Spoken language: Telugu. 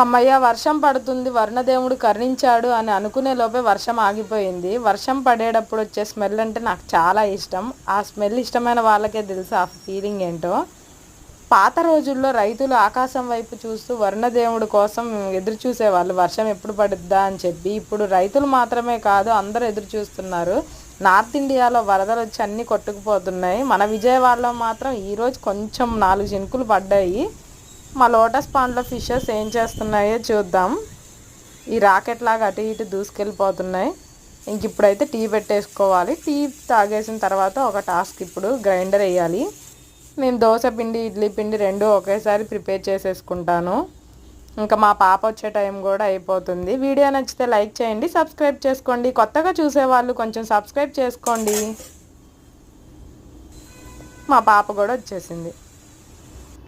అమ్మయ్య వర్షం పడుతుంది, వరుణదేవుడు కరుణించాడు అని అనుకునే లోపే వర్షం ఆగిపోయింది. వర్షం పడేటప్పుడు వచ్చే స్మెల్ అంటే నాకు చాలా ఇష్టం. ఆ స్మెల్ ఇష్టమైన వాళ్ళకే తెలుసు ఆ ఫీలింగ్ ఏంటో. పాత రోజుల్లో రైతులు ఆకాశం వైపు చూస్తూ వరుణదేవుడి కోసం ఎదురు చూసేవాళ్ళు, వర్షం ఎప్పుడు పడుద్దా అని చెప్పి. ఇప్పుడు రైతులు మాత్రమే కాదు, అందరూ ఎదురు చూస్తున్నారు. నార్త్ ఇండియాలో వరదలు వచ్చి అన్నీ కొట్టుకుపోతున్నాయి. మన విజయవాడలో మాత్రం ఈరోజు కొంచెం 4 చినుకులు పడ్డాయి. మా లోటస్ పాండ్లో ఫిషెస్ ఏం చేస్తున్నాయో చూద్దాం. ఈ రాకెట్ లాగా అటు ఇటు దూసుకెళ్ళిపోతున్నాయి. ఇంక ఇప్పుడైతే టీ పెట్టేసుకోవాలి. టీ తాగేసిన తర్వాత ఒక టాస్క్, ఇప్పుడు గ్రైండర్ వేయాలి. నేను దోశ పిండి, ఇడ్లీ పిండి రెండు ఒకేసారి ప్రిపేర్ చేసేసుకుంటాను. ఇంకా మా పాప వచ్చే టైం కూడా అయిపోతుంది. వీడియో నచ్చితే లైక్ చేయండి, సబ్స్క్రైబ్ చేసుకోండి. కొత్తగా చూసేవాళ్ళు కొంచెం సబ్స్క్రైబ్ చేసుకోండి. మా పాప కూడా వచ్చేసింది.